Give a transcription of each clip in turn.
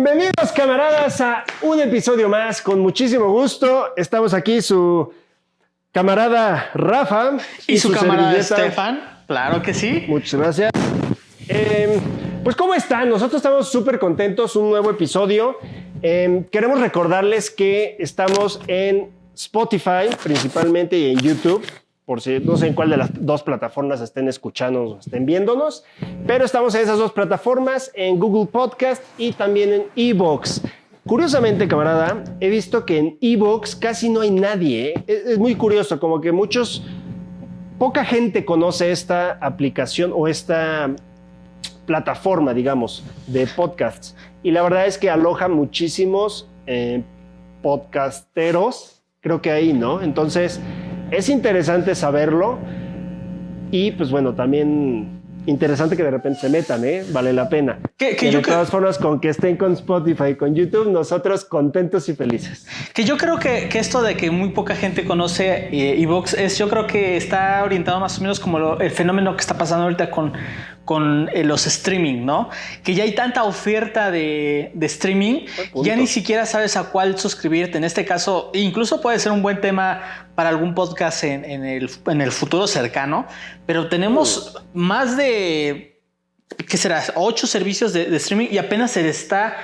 Bienvenidos, camaradas, a un episodio más. Con muchísimo gusto. Estamos aquí su camarada Rafa y su camarada Estefan. Claro que sí. Muchas gracias. Pues, ¿cómo están? Nosotros estamos súper contentos. Un nuevo episodio. Queremos recordarles que estamos en Spotify principalmente y en YouTube. Por si no sé en cuál de las dos plataformas estén escuchando o estén viéndonos, pero estamos en esas dos plataformas, en Google Podcast y también en iVoox. Curiosamente, camarada, he visto que en iVoox casi no hay nadie. Es muy curioso, como que poca gente conoce esta aplicación o esta plataforma, digamos, de podcasts. Y la verdad es que aloja muchísimos podcasteros, creo que ahí, ¿no? Entonces, es interesante saberlo y, pues bueno, también interesante que de repente se metan, ¿eh? Vale la pena. De todas formas, con que estén con Spotify, con YouTube, nosotros contentos y felices. Que yo creo que esto de que muy poca gente conoce iVoox yo creo que está orientado más o menos como el fenómeno que está pasando ahorita con los streaming, ¿no? Que ya hay tanta oferta de streaming, ya ni siquiera sabes a cuál suscribirte. En este caso, incluso puede ser un buen tema para algún podcast en el futuro cercano, pero tenemos más de, ¿qué será? 8 servicios de streaming y apenas se le está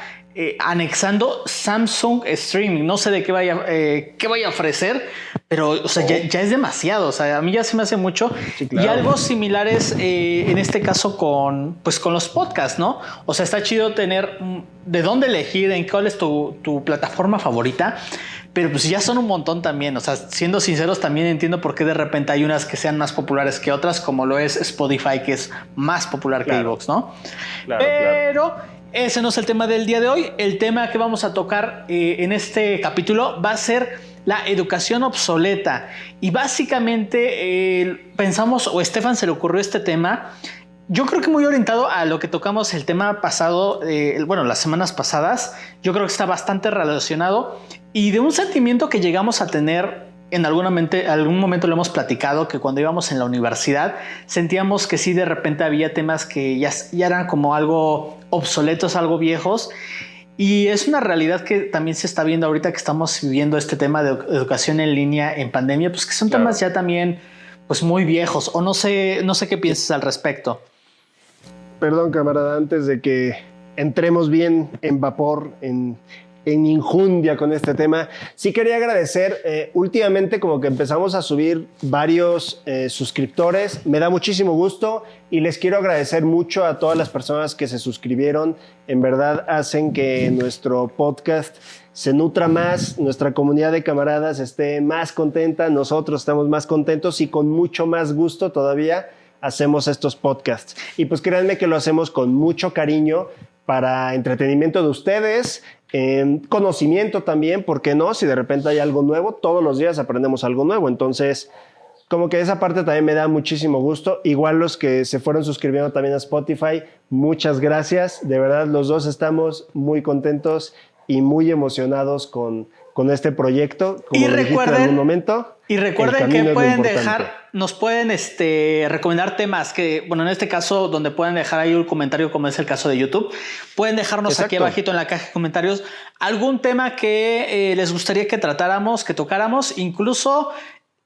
anexando Samsung Streaming. No sé de qué vaya a ofrecer, pero o sea, ya es demasiado. O sea, a mí ya se me hace mucho. Sí, claro. Y algo similar es en este caso con los podcasts, ¿no? O sea, está chido tener de dónde elegir, en cuál es tu plataforma favorita. Pero pues ya son un montón también. O sea, siendo sinceros, también entiendo por qué de repente hay unas que sean más populares que otras, como lo es Spotify, que es más popular que iVoox, ¿no? Pero ese no es el tema del día de hoy. El tema que vamos a tocar en este capítulo va a ser la educación obsoleta. Y básicamente pensamos, o a Estefan se le ocurrió este tema, yo creo que muy orientado a lo que tocamos el tema pasado, las semanas pasadas. Yo creo que está bastante relacionado y de un sentimiento que llegamos a tener en algún momento lo hemos platicado, que cuando íbamos en la universidad sentíamos que sí, de repente había temas que ya eran como algo obsoletos, algo viejos. Y es una realidad que también se está viendo ahorita que estamos viviendo este tema de educación en línea en pandemia, pues que son temas ya también pues muy viejos, o no sé qué piensas al respecto. Perdón, camarada, antes de que entremos bien en vapor, en injundia con este tema, sí quería agradecer. Últimamente como que empezamos a subir varios suscriptores. Me da muchísimo gusto y les quiero agradecer mucho a todas las personas que se suscribieron. En verdad hacen que nuestro podcast se nutra más, nuestra comunidad de camaradas esté más contenta, nosotros estamos más contentos y con mucho más gusto todavía hacemos estos podcasts. Y pues créanme que lo hacemos con mucho cariño para entretenimiento de ustedes, conocimiento también, ¿por qué no? Si de repente hay algo nuevo, todos los días aprendemos algo nuevo. Entonces, como que esa parte también me da muchísimo gusto. Igual los que se fueron suscribiendo también a Spotify, muchas gracias. De verdad, los dos estamos muy contentos y muy emocionados con este proyecto. Como dijiste en algún momento. Y recuerden que nos pueden recomendar temas que, bueno, en este caso, donde pueden dejar ahí un comentario, como es el caso de YouTube, pueden dejarnos aquí abajito en la caja de comentarios algún tema que les gustaría que tratáramos, que tocáramos, incluso,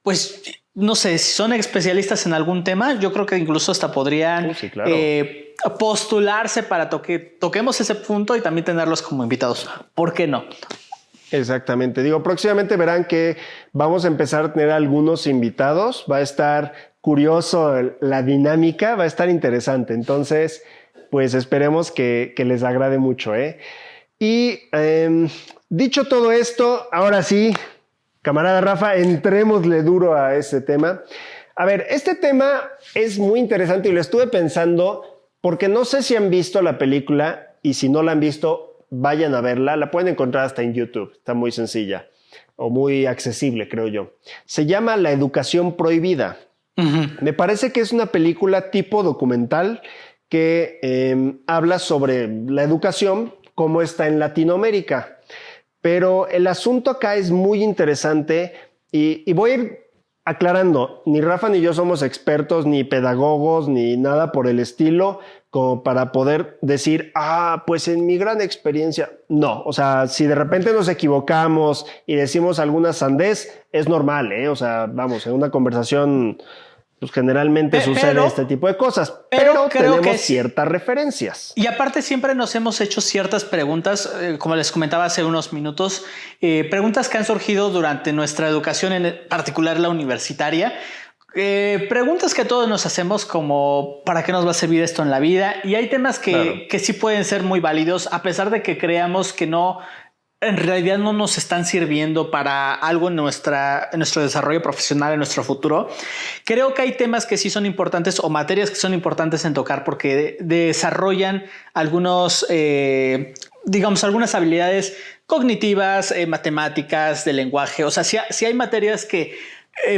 pues, no sé, si son especialistas en algún tema, yo creo que incluso hasta podrían postularse para toquemos ese punto y también tenerlos como invitados. ¿Por qué no? Exactamente. Próximamente verán que vamos a empezar a tener algunos invitados. Va a estar curioso la dinámica, va a estar interesante. Entonces, pues esperemos que les agrade mucho, ¿eh? Y dicho todo esto, ahora sí, camarada Rafa, entrémosle duro a este tema. A ver, este tema es muy interesante y lo estuve pensando porque no sé si han visto la película y si no la han visto, vayan a verla, la pueden encontrar hasta en YouTube, está muy sencilla o muy accesible, creo yo. Se llama La Educación Prohibida. Me parece que es una película tipo documental que habla sobre la educación como está en Latinoamérica. Pero el asunto acá es muy interesante y voy a ir aclarando, ni Rafa ni yo somos expertos, ni pedagogos, ni nada por el estilo, como para poder decir, pues en mi gran experiencia, no. O sea, si de repente nos equivocamos y decimos alguna sandez, es normal, ¿eh? O sea, vamos, en una conversación, pues generalmente sucede este tipo de cosas, pero tenemos ciertas referencias. Y aparte siempre nos hemos hecho ciertas preguntas, como les comentaba hace unos minutos, preguntas que han surgido durante nuestra educación, en particular la universitaria. Preguntas que todos nos hacemos como ¿para qué nos va a servir esto en la vida? Y hay temas que sí pueden ser muy válidos a pesar de que creamos que no, en realidad no nos están sirviendo para algo en nuestro desarrollo profesional, en nuestro futuro. Creo que hay temas que sí son importantes o materias que son importantes en tocar porque desarrollan algunos, digamos, algunas habilidades cognitivas, matemáticas, de lenguaje. O sea, sí hay materias que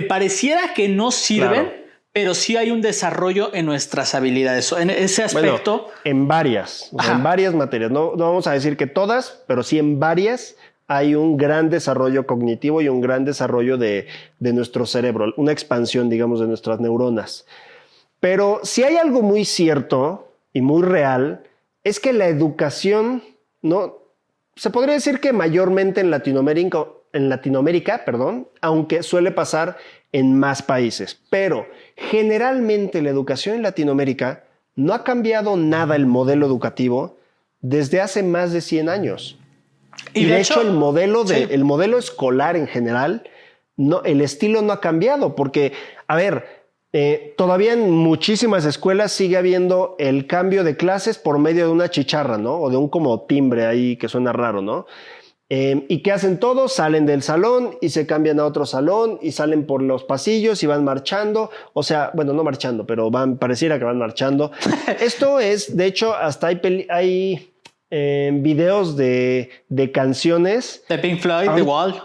pareciera que no sirven, pero sí hay un desarrollo en nuestras habilidades. En ese aspecto. Bueno, en varias materias. No vamos a decir que todas, pero sí en varias hay un gran desarrollo cognitivo y un gran desarrollo de nuestro cerebro, una expansión, digamos, de nuestras neuronas. Pero si hay algo muy cierto y muy real, es que la educación, ¿no? Se podría decir que mayormente en Latinoamérica, aunque suele pasar en más países. Pero generalmente la educación en Latinoamérica no ha cambiado nada el modelo educativo desde hace más de 100 años. Y de hecho el modelo escolar en general, el estilo no ha cambiado. Porque, a ver, todavía en muchísimas escuelas sigue habiendo el cambio de clases por medio de una chicharra, ¿no? O de un como timbre ahí que suena raro, ¿no? ¿Y qué hacen todos? Salen del salón y se cambian a otro salón y salen por los pasillos y van marchando. O sea, bueno, no marchando, pero pareciera que van marchando. Esto es, de hecho, hasta hay videos de canciones. De Pink Floyd, The Wall.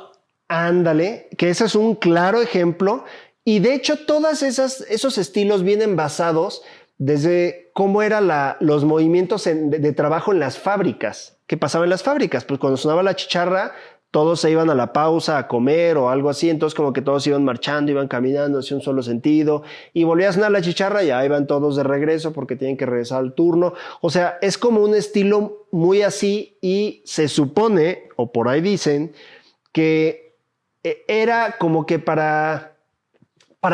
Ándale, que ese es un claro ejemplo. Y de hecho, todos esos estilos vienen basados desde cómo eran los movimientos de trabajo en las fábricas. ¿Qué pasaba en las fábricas? Pues cuando sonaba la chicharra, todos se iban a la pausa a comer o algo así, entonces como que todos iban marchando, iban caminando hacia un solo sentido y volvía a sonar la chicharra y ahí van todos de regreso porque tienen que regresar al turno. O sea, es como un estilo muy así y se supone, o por ahí dicen, que era como que para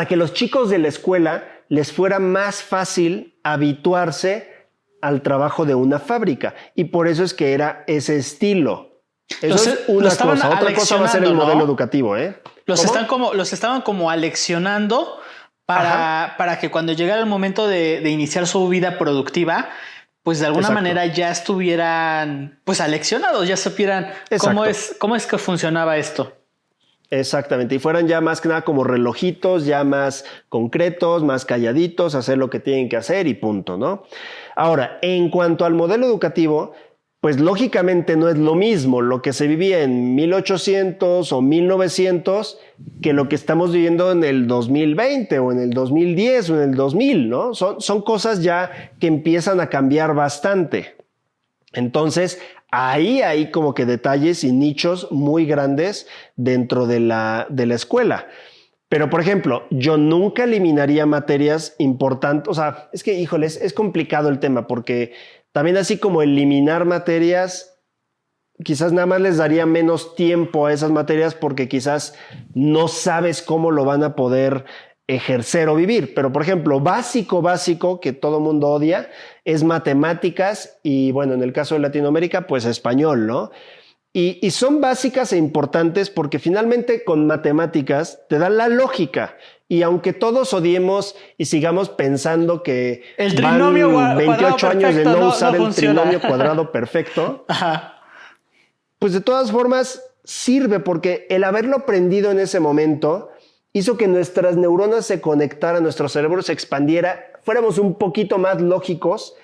que los chicos de la escuela les fuera más fácil habituarse al trabajo de una fábrica. Y por eso es que era ese estilo. Eso es una cosa. Otra cosa va a ser el modelo educativo, ¿eh? Los estaban como aleccionando para que cuando llegara el momento de iniciar su vida productiva, pues de alguna manera ya estuvieran pues aleccionados, ya supieran cómo es que funcionaba esto. Exactamente, y fueran ya más que nada como relojitos, ya más concretos, más calladitos, hacer lo que tienen que hacer y punto, ¿no? Ahora, en cuanto al modelo educativo, pues lógicamente no es lo mismo lo que se vivía en 1800 o 1900 que lo que estamos viviendo en el 2020 o en el 2010 o en el 2000, ¿no? Son cosas ya que empiezan a cambiar bastante. Entonces, ahí hay como que detalles y nichos muy grandes dentro de la escuela. Pero, por ejemplo, yo nunca eliminaría materias importantes. O sea, es que, híjoles, es complicado el tema porque también así como eliminar materias, quizás nada más les daría menos tiempo a esas materias porque quizás no sabes cómo lo van a poder ejercer o vivir. Pero, por ejemplo, básico, que todo mundo odia, es matemáticas y, bueno, en el caso de Latinoamérica, pues español, ¿no? Y son básicas e importantes porque finalmente con matemáticas te dan la lógica. Y aunque todos odiemos y sigamos pensando que el trinomio van 28 años de no usar el trinomio cuadrado perfecto, pues de todas formas sirve porque el haberlo aprendido en ese momento hizo que nuestras neuronas se conectaran, nuestro cerebro se expandiera, fuéramos un poquito más lógicos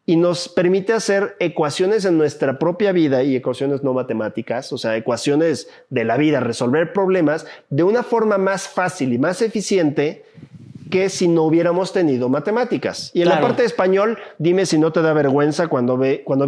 y nos permite hacer ecuaciones en nuestra propia vida y ecuaciones no matemáticas, o sea, ecuaciones de la vida, resolver problemas de una forma más fácil y más eficiente que si no hubiéramos tenido matemáticas. Y en la parte de español, dime si no te da vergüenza cuando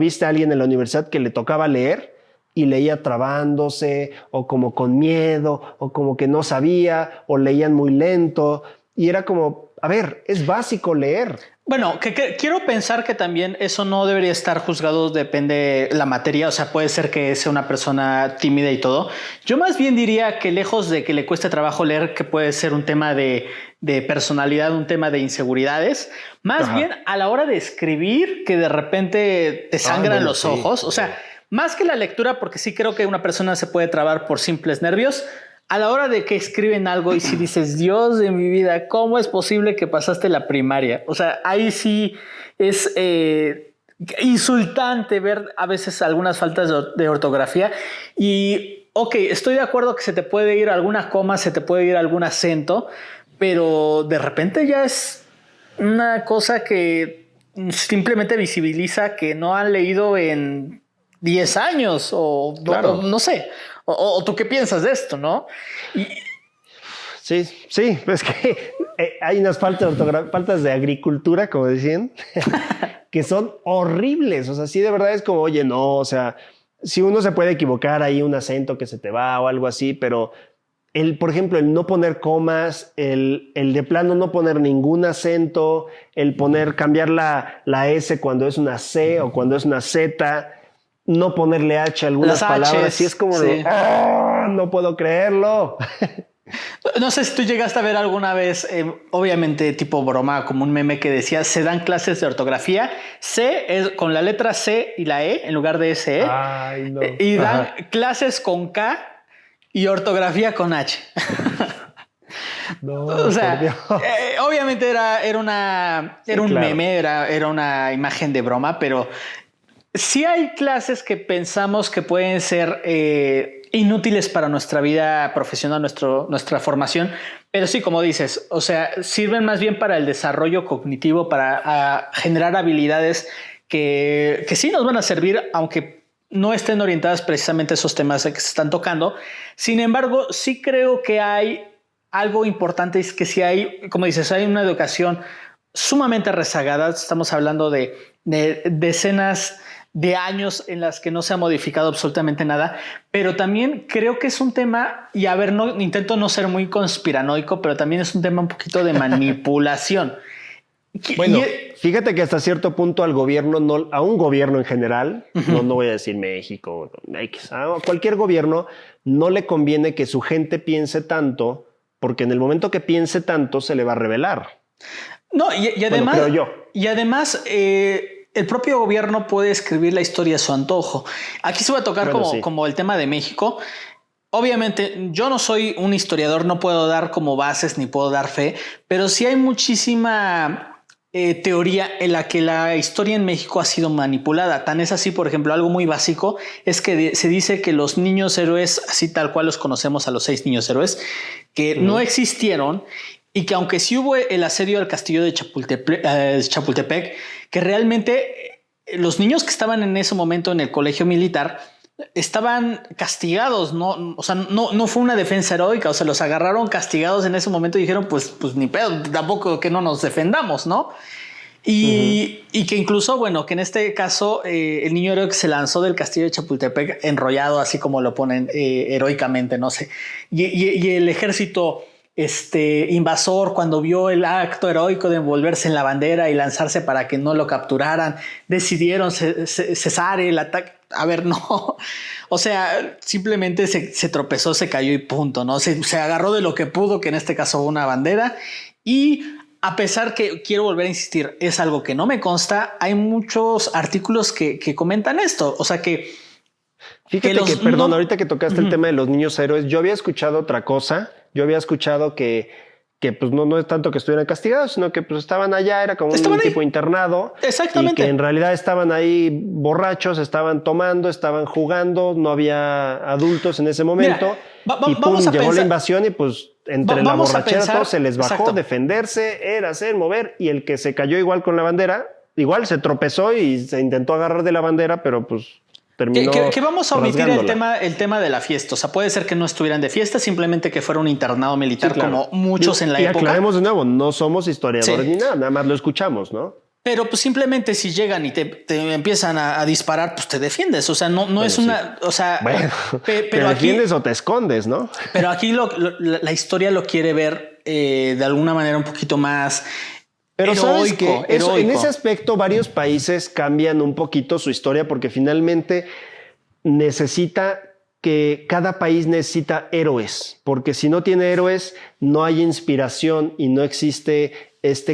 viste a alguien en la universidad que le tocaba leer, y leía trabándose o como con miedo o como que no sabía o leían muy lento y era como, a ver, es básico leer. Bueno, que quiero pensar que también eso no debería estar juzgado, depende la materia, o sea, puede ser que sea una persona tímida y todo. Yo más bien diría que lejos de que le cueste trabajo leer, que puede ser un tema de personalidad, un tema de inseguridades, más bien a la hora de escribir, que de repente te sangran los ojos, o sea, más que la lectura, porque sí creo que una persona se puede trabar por simples nervios. A la hora de que escriben algo y si dices, Dios de mi vida, ¿cómo es posible que pasaste la primaria? O sea, ahí sí es insultante ver a veces algunas faltas de ortografía y, ok, estoy de acuerdo que se te puede ir alguna coma, se te puede ir algún acento, pero de repente ya es una cosa que simplemente visibiliza que no han leído en 10 años o no sé. O tú qué piensas de esto, ¿no? Sí, es que hay unas faltas de agricultura, como decían, que son horribles. O sea, sí, de verdad es como, oye, no, o sea, si uno se puede equivocar ahí un acento que se te va o algo así, pero por ejemplo, el no poner comas, el de plano no poner ningún acento, el cambiar la S cuando es una C o cuando es una Z, no ponerle H a algunas palabras, sí es como no puedo creerlo. No sé si tú llegaste a ver alguna vez, obviamente tipo broma, como un meme que decía, se dan clases de ortografía, C es con la letra C y la E en lugar de SE. Ay, no. Y dan clases con K y ortografía con H. No, o sea, obviamente era un meme, era una imagen de broma, pero sí hay clases que pensamos que pueden ser inútiles para nuestra vida profesional, nuestra formación, pero sí, como dices, o sea, sirven más bien para el desarrollo cognitivo, para generar habilidades que sí nos van a servir, aunque no estén orientadas precisamente a esos temas que se están tocando. Sin embargo, sí creo que hay algo importante, es que si hay, como dices, hay una educación sumamente rezagada, estamos hablando de decenas de años en las que no se ha modificado absolutamente nada, pero también creo que es un tema, y a ver, intento no ser muy conspiranoico, pero también es un tema un poquito de manipulación. Bueno, fíjate que hasta cierto punto a un gobierno en general, no voy a decir México, a cualquier gobierno no le conviene que su gente piense tanto, porque en el momento que piense tanto se le va a revelar. No, y además, creo yo. Y además, el propio gobierno puede escribir la historia a su antojo. Aquí se va a tocar como el tema de México. Obviamente, yo no soy un historiador, no puedo dar como bases ni puedo dar fe, pero sí hay muchísima teoría en la que la historia en México ha sido manipulada. Tan es así, por ejemplo, algo muy básico es que se dice que los niños héroes, así tal cual los conocemos a los 6 niños héroes, que no existieron y que aunque sí hubo el asedio al castillo de Chapultepec, que realmente los niños que estaban en ese momento en el colegio militar estaban castigados, ¿no? O sea, no fue una defensa heroica, o sea, los agarraron castigados en ese momento y dijeron, pues ni pedo, tampoco que no nos defendamos, ¿no? Y que incluso, bueno, que en este caso el niño héroe que se lanzó del castillo de Chapultepec enrollado, así como lo ponen heroicamente, no sé, y el ejército invasor, cuando vio el acto heroico de envolverse en la bandera y lanzarse para que no lo capturaran, decidieron cesar el ataque. A ver, no, o sea, simplemente se tropezó, se cayó y punto, ¿no? Se agarró de lo que pudo, que en este caso una bandera, y a pesar que, quiero volver a insistir, es algo que no me consta, hay muchos artículos que comentan esto, o sea que... Fíjate perdón, ahorita que tocaste el tema de los niños héroes, yo había escuchado otra cosa. Yo había escuchado que pues no es tanto que estuvieran castigados, sino que pues estaban allá, era como un tipo internado. Exactamente. Y que en realidad estaban ahí borrachos, estaban tomando, estaban jugando, no había adultos en ese momento. Mira, llegó la invasión y pues entre la borrachera todo se les bajó, defenderse, era hacer, mover, y el que se cayó igual con la bandera, igual se tropezó y se intentó agarrar de la bandera, pero pues... Que vamos a omitir el tema de la fiesta. O sea, puede ser que no estuvieran de fiesta, simplemente que fuera un internado militar, sí, claro, como muchos en la época. Y aclaremos de nuevo, no somos historiadores ni nada más lo escuchamos, ¿no? Pero pues simplemente si llegan y te empiezan a disparar, pues te defiendes. O sea, no bueno, es una... Sí. O sea, bueno, pero te defiendes o te escondes, ¿no? Pero aquí la historia lo quiere ver de alguna manera un poquito más... Pero heroico, ¿sabes qué? Eso, en ese aspecto varios países cambian un poquito su historia porque finalmente cada país necesita héroes, porque si no tiene héroes no hay inspiración y no existe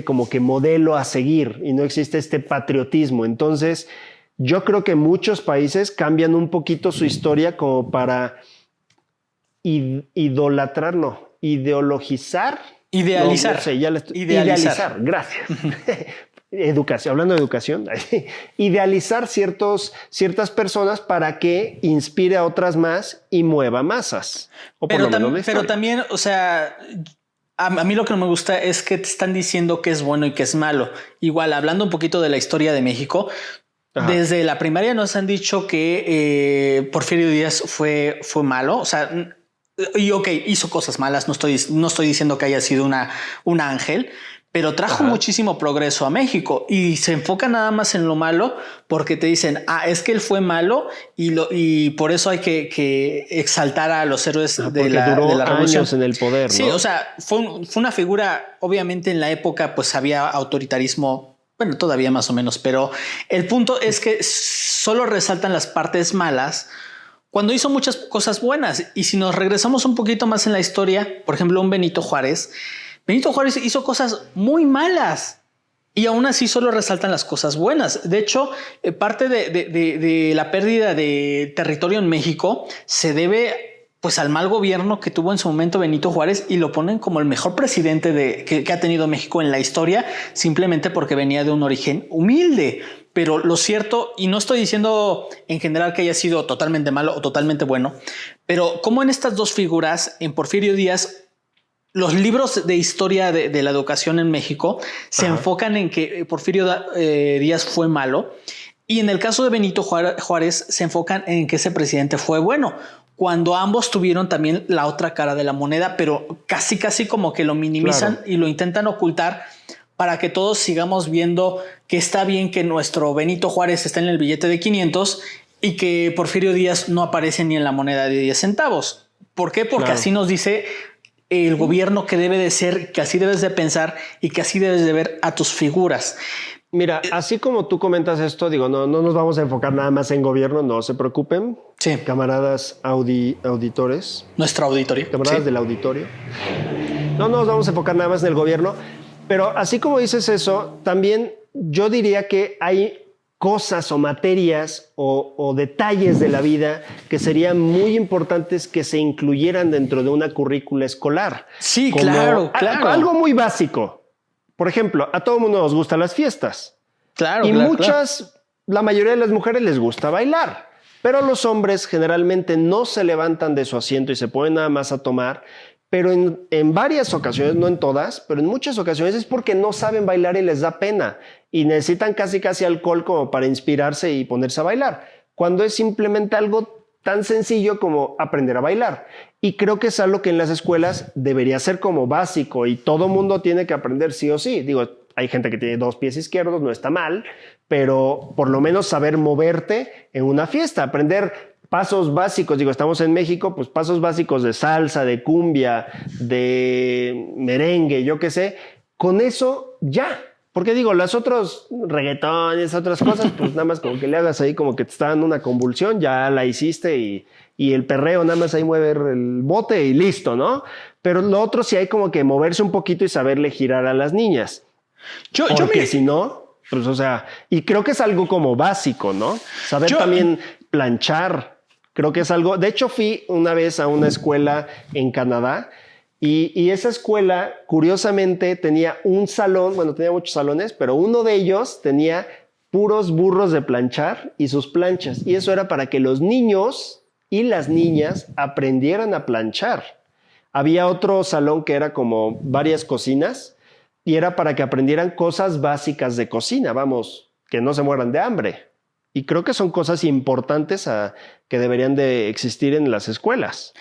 como que modelo a seguir y no existe este patriotismo. Entonces yo creo que muchos países cambian un poquito su historia como para ideologizar. Idealizar. No sé, idealizar. Gracias. Educación, hablando de educación, idealizar ciertas personas para que inspire a otras más y mueva masas. Pero también, o sea, a mí lo que no me gusta es que te están diciendo que es bueno y que es malo. Igual, hablando un poquito de la historia de México, ajá, desde la primaria nos han dicho que Porfirio Díaz fue malo. O sea, y ok, hizo cosas malas. No estoy diciendo que haya sido un ángel, pero trajo muchísimo progreso a México y se enfoca nada más en lo malo porque te dicen, es que él fue malo y por eso hay que exaltar a los héroes de la revolución. Años en el poder, ¿no? Sí, o sea, fue una figura, obviamente en la época pues había autoritarismo, bueno, todavía más o menos, pero el punto es que solo resaltan las partes malas cuando hizo muchas cosas buenas. Y si nos regresamos un poquito más en la historia, por ejemplo, un Benito Juárez hizo cosas muy malas y aún así solo resaltan las cosas buenas. De hecho, parte de la pérdida de territorio en México se debe pues al mal gobierno que tuvo en su momento Benito Juárez y lo ponen como el mejor presidente que ha tenido México en la historia, simplemente porque venía de un origen humilde. Pero lo cierto, y no estoy diciendo en general que haya sido totalmente malo o totalmente bueno, pero como en estas dos figuras, en Porfirio Díaz, los libros de historia de la educación en México se enfocan en que Porfirio Díaz fue malo y en el caso de Benito Juárez se enfocan en que ese presidente fue bueno, cuando ambos tuvieron también la otra cara de la moneda, pero casi como que lo minimizan y lo intentan ocultar para que todos sigamos viendo que está bien que nuestro Benito Juárez está en el billete de 500 y que Porfirio Díaz no aparece ni en la moneda de 10 centavos. ¿Por qué? Porque así nos dice el gobierno que debe de ser, que así debes de pensar y que así debes de ver a tus figuras. Mira, así como tú comentas esto, digo, no nos vamos a enfocar nada más en gobierno, no se preocupen. Sí. Camaradas auditores. Nuestro auditorio. Camaradas del auditorio. No nos vamos a enfocar nada más en el gobierno, pero así como dices eso, también yo diría que hay cosas o materias o detalles de la vida que serían muy importantes que se incluyeran dentro de una currícula escolar. Sí, claro. Algo muy básico. Por ejemplo, a todo el mundo nos gustan las fiestas. Claro. Y la mayoría de las mujeres les gusta bailar. Pero los hombres generalmente no se levantan de su asiento y se ponen nada más a tomar. Pero en varias ocasiones, no en todas, pero en muchas ocasiones es porque no saben bailar y les da pena y necesitan casi alcohol como para inspirarse y ponerse a bailar, cuando es simplemente algo tan sencillo como aprender a bailar. Y creo que es algo que en las escuelas debería ser como básico y todo mundo tiene que aprender sí o sí. Digo, hay gente que tiene 2 pies izquierdos, no está mal, pero por lo menos saber moverte en una fiesta, aprender pasos básicos. Digo, estamos en México, pues pasos básicos de salsa, de cumbia, de merengue, yo qué sé. Con eso ya. Porque digo, las otras reggaetones, otras cosas, pues nada más como que le hagas ahí como que te está dando una convulsión, ya la hiciste y el perreo nada más ahí mueve el bote y listo, Pero lo otro sí hay como que moverse un poquito y saberle girar a las niñas. Porque si no, pues o sea, y creo que es algo como básico, ¿no? Saber también planchar. Creo que es algo... De hecho, fui una vez a una escuela en Canadá y esa escuela, curiosamente, tenía un salón, bueno, tenía muchos salones, pero uno de ellos tenía puros burros de planchar y sus planchas. Y eso era para que los niños y las niñas aprendieran a planchar. Había otro salón que era como varias cocinas y era para que aprendieran cosas básicas de cocina, vamos, que no se mueran de hambre. Y creo que son cosas importantes que deberían de existir en las escuelas.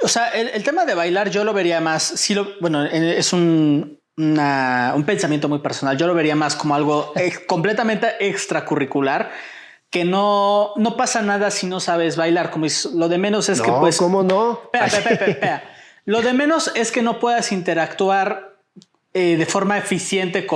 O sea, el tema de bailar yo lo vería más, bueno, es un un pensamiento muy personal. Yo lo vería más como algo completamente extracurricular, que no pasa nada si no sabes bailar. Como lo de menos es que pues... ¿Cómo no? Espera. Lo de menos es que no puedas interactuar de forma eficiente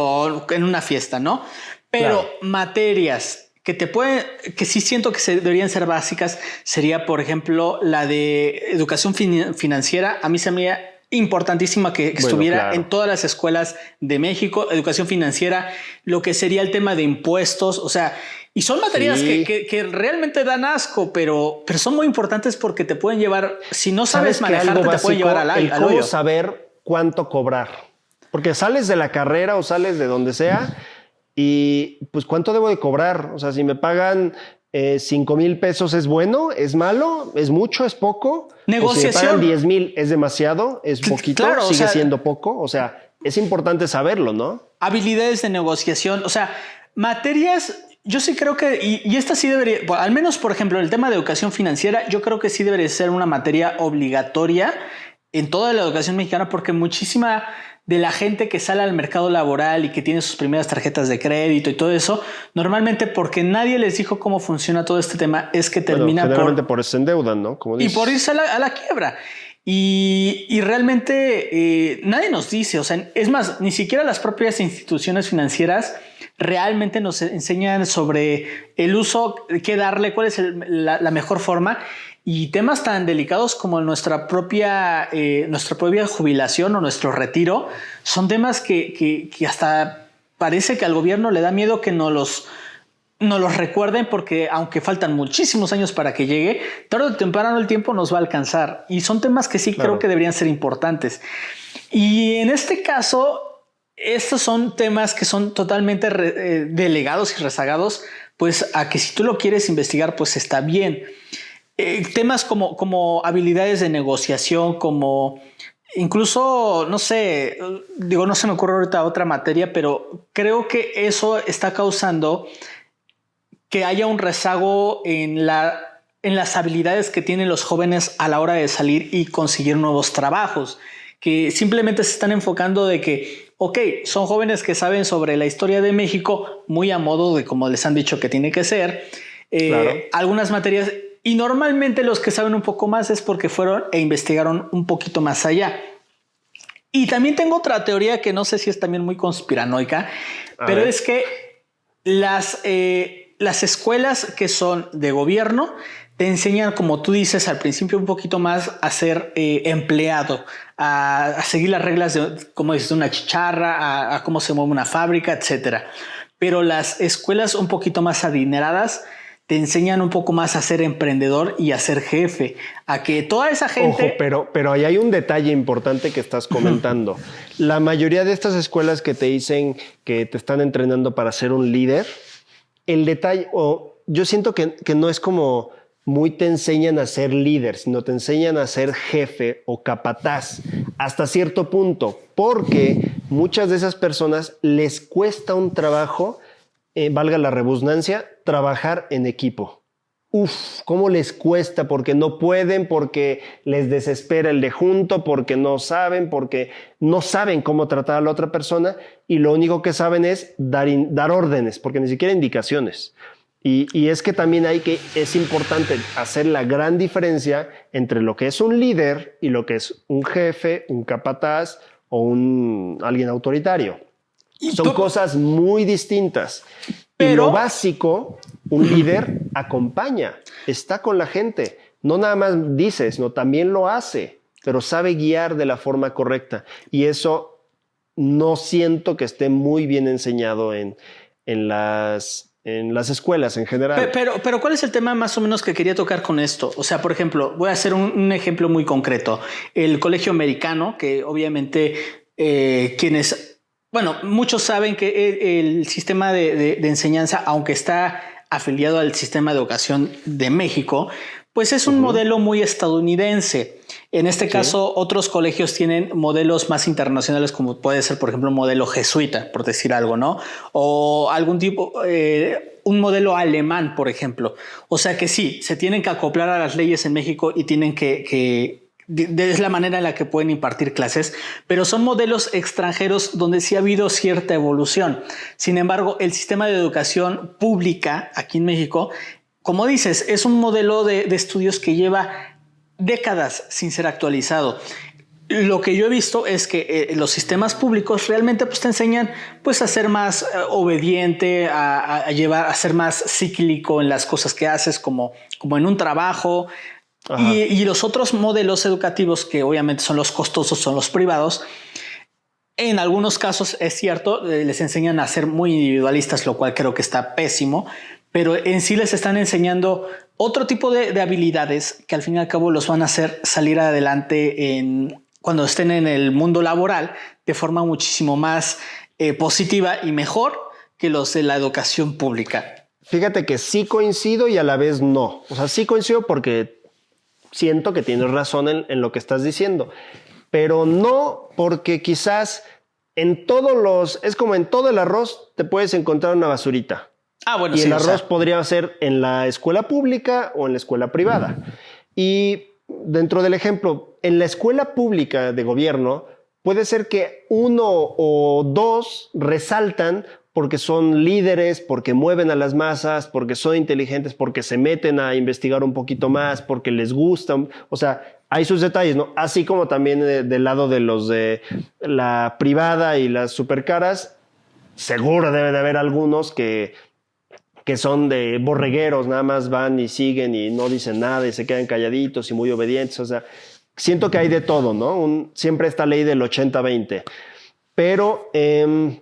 en una fiesta, ¿no? Pero claro, materias que sí siento que deberían ser básicas sería, por ejemplo, la de educación financiera. A mí se me haría importantísima que estuviera en todas las escuelas de México, educación financiera, lo que sería el tema de impuestos, o sea, y son materias que realmente dan asco, pero son muy importantes porque te pueden llevar, si no sabes manejarte, te pueden llevar al cómo hoyo. Saber cuánto cobrar, porque sales de la carrera o sales de donde sea y pues cuánto debo de cobrar, o sea, si me pagan 5,000 pesos, ¿es bueno? ¿Es malo? ¿Es mucho? ¿Es poco? Negociación. O si me pagan 10,000, ¿es demasiado? ¿Es poquito? Claro, ¿sigue siendo poco? O sea, es importante saberlo, ¿no? Habilidades de negociación, o sea, materias. Yo sí creo que, y esta sí debería, al menos por ejemplo, el tema de educación financiera, yo creo que sí debería ser una materia obligatoria en toda la educación mexicana, porque muchísima de la gente que sale al mercado laboral y que tiene sus primeras tarjetas de crédito y todo eso, normalmente porque nadie les dijo cómo funciona todo este tema, es que termina generalmente por se endeudan, ¿no? Como dices. Y por irse a la quiebra. Y realmente nadie nos dice, o sea, es más, ni siquiera las propias instituciones financieras realmente nos enseñan sobre el uso, qué darle, cuál es la mejor forma, y temas tan delicados como nuestra propia jubilación o nuestro retiro son temas que hasta parece que al gobierno le da miedo que nos los recuerden, porque aunque faltan muchísimos años para que llegue, tarde o temprano el tiempo nos va a alcanzar, y son temas que sí creo que deberían ser importantes. Y en este caso, estos son temas que son totalmente delegados y rezagados, pues a que si tú lo quieres investigar, pues está bien. Temas como habilidades de negociación, como incluso, no sé, no se me ocurre ahorita otra materia, pero creo que eso está causando que haya un rezago en las habilidades que tienen los jóvenes a la hora de salir y conseguir nuevos trabajos, que simplemente se están enfocando de que, ok, son jóvenes que saben sobre la historia de México muy a modo de como les han dicho que tiene que ser, algunas materias, y normalmente los que saben un poco más es porque fueron e investigaron un poquito más allá. Y también tengo otra teoría que no sé si es también muy conspiranoica, pero es que las escuelas que son de gobierno te enseñan, como tú dices al principio, un poquito más a ser empleado, a seguir las reglas de, como dices, una chicharra, a cómo se mueve una fábrica, etcétera. Pero las escuelas un poquito más adineradas te enseñan un poco más a ser emprendedor y a ser jefe, a que toda esa gente... Ojo, pero ahí hay un detalle importante que estás comentando. La mayoría de estas escuelas que te dicen que te están entrenando para ser un líder, el detalle, yo siento que no es como muy te enseñan a ser líder, sino te enseñan a ser jefe o capataz hasta cierto punto, porque muchas de esas personas les cuesta un trabajo, valga la redundancia, trabajar en equipo. Cómo les cuesta, porque no pueden, porque les desespera el de junto, porque no saben cómo tratar a la otra persona, y lo único que saben es dar órdenes, porque ni siquiera indicaciones. Y es que también es importante hacer la gran diferencia entre lo que es un líder y lo que es un jefe, un capataz o alguien autoritario. Son cosas muy distintas. Pero, y lo básico, un líder acompaña, está con la gente. No nada más dice, sino también lo hace, pero sabe guiar de la forma correcta. Y eso no siento que esté muy bien enseñado en las escuelas en general. Pero ¿cuál es el tema más o menos que quería tocar con esto? O sea, por ejemplo, voy a hacer un ejemplo muy concreto. El colegio americano, que obviamente muchos saben que el sistema de enseñanza, aunque está afiliado al sistema de educación de México, pues es un modelo muy estadounidense. En este caso, otros colegios tienen modelos más internacionales, como puede ser, por ejemplo, un modelo jesuita, por decir algo, ¿no? O algún tipo, un modelo alemán, por ejemplo. O sea que sí, se tienen que acoplar a las leyes en México y tienen que es la manera en la que pueden impartir clases, pero son modelos extranjeros donde sí ha habido cierta evolución. Sin embargo, el sistema de educación pública aquí en México, como dices, es un modelo de estudios que lleva décadas sin ser actualizado. Lo que yo he visto es que los sistemas públicos realmente pues, te enseñan pues, a ser más obediente, a ser más cíclico en las cosas que haces, como en un trabajo. Y los otros modelos educativos, que obviamente son los costosos, son los privados, en algunos casos es cierto, les enseñan a ser muy individualistas, lo cual creo que está pésimo, pero en sí les están enseñando otro tipo de habilidades que al fin y al cabo los van a hacer salir adelante cuando estén en el mundo laboral de forma muchísimo más positiva y mejor que los de la educación pública. Fíjate que sí coincido y a la vez no. O sea, sí coincido porque siento que tienes razón en lo que estás diciendo, pero no porque quizás es como en todo el arroz te puedes encontrar una basurita. Bueno, y sí, el arroz podría ser en la escuela pública o en la escuela privada. Y dentro del ejemplo, en la escuela pública de gobierno, puede ser que uno o dos resaltan porque son líderes, porque mueven a las masas, porque son inteligentes, porque se meten a investigar un poquito más, porque les gustan. O sea, hay sus detalles, ¿no? Así como también del lado de los de la privada y las supercaras, seguro debe de haber algunos que son de borregueros, nada más van y siguen y no dicen nada y se quedan calladitos y muy obedientes. O sea, siento que hay de todo, ¿no? Siempre esta ley del 80-20. Pero, en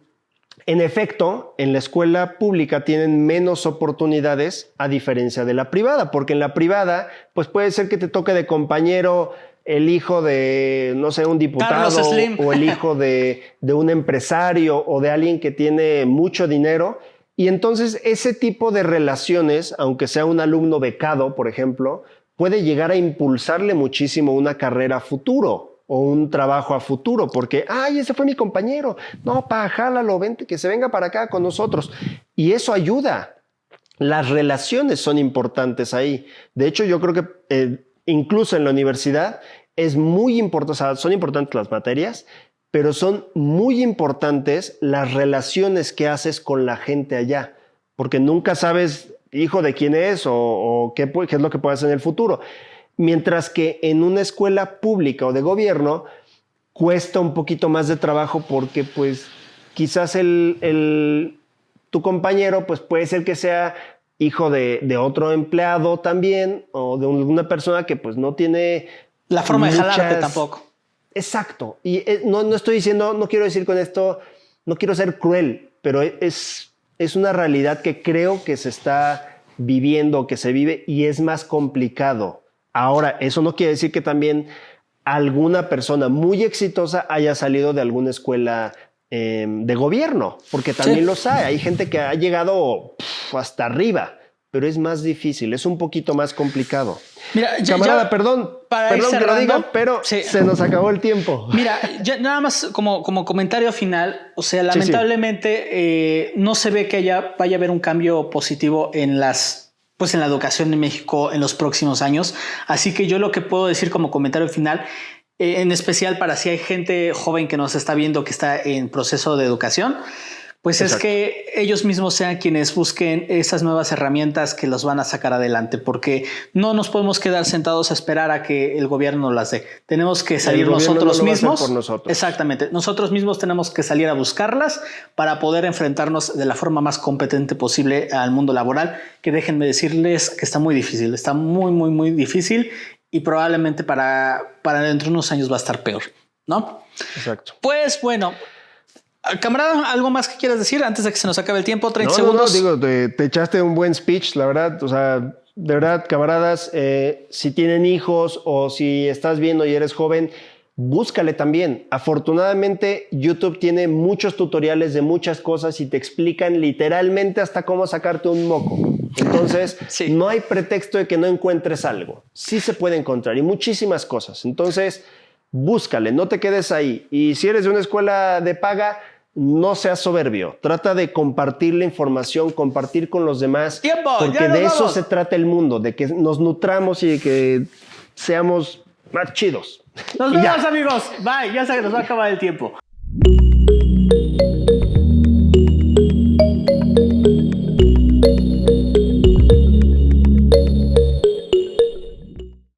efecto, en la escuela pública tienen menos oportunidades a diferencia de la privada, porque en la privada, pues puede ser que te toque de compañero el hijo de, no sé, un diputado o el hijo de un empresario o de alguien que tiene mucho dinero. Y entonces ese tipo de relaciones, aunque sea un alumno becado, por ejemplo, puede llegar a impulsarle muchísimo una carrera a futuro o un trabajo a futuro, porque, ese fue mi compañero, no, jálalo, vente, que se venga para acá con nosotros. Y eso ayuda. Las relaciones son importantes ahí. De hecho, yo creo que incluso en la universidad es muy importante, o sea, son importantes las materias, pero son muy importantes las relaciones que haces con la gente allá, porque nunca sabes, hijo, de quién es o qué es lo que puede hacer en el futuro. Mientras que en una escuela pública o de gobierno cuesta un poquito más de trabajo porque pues quizás tu compañero pues puede ser que sea hijo de otro empleado también o de una persona que pues no tiene la forma de jalarte tampoco. Exacto. Y no estoy diciendo, no quiero decir con esto, no quiero ser cruel, pero es una realidad que creo que se está viviendo, que se vive y es más complicado. Ahora, eso no quiere decir que también alguna persona muy exitosa haya salido de alguna escuela de gobierno, porque también los hay. Hay gente que ha llegado hasta arriba, pero es más difícil, es un poquito más complicado. Mira, camarada, perdón que lo diga, pero se nos acabó el tiempo. Mira, ya nada más como comentario final, o sea, lamentablemente no se ve que vaya a haber un cambio positivo en la educación en México en los próximos años. Así que yo lo que puedo decir como comentario final, en especial para si hay gente joven que nos está viendo que está en proceso de educación, pues exacto, es que ellos mismos sean quienes busquen esas nuevas herramientas que los van a sacar adelante, porque no nos podemos quedar sentados a esperar a que el gobierno las dé. Tenemos que salir nosotros mismos. Por nosotros. Exactamente. Nosotros mismos tenemos que salir a buscarlas para poder enfrentarnos de la forma más competente posible al mundo laboral, que déjenme decirles que está muy difícil, está muy, muy, muy difícil y probablemente para dentro de unos años va a estar peor, ¿no? Exacto. Pues bueno. Camarada, ¿algo más que quieras decir antes de que se nos acabe el tiempo? 30 segundos. No, digo, te echaste un buen speech, la verdad. O sea, de verdad, camaradas, si tienen hijos o si estás viendo y eres joven, búscale también. Afortunadamente, YouTube tiene muchos tutoriales de muchas cosas y te explican literalmente hasta cómo sacarte un moco. Entonces, sí, no hay pretexto de que no encuentres algo. Sí se puede encontrar y muchísimas cosas. Entonces, búscale, no te quedes ahí. Y si eres de una escuela de paga, no seas soberbio. Trata de compartir la información, compartir con los demás. ¡Tiempo! Porque de eso se trata el mundo, de que nos nutramos y de que seamos más chidos. Nos Y ya. vemos, amigos. Bye. Ya se nos va a acabar el tiempo.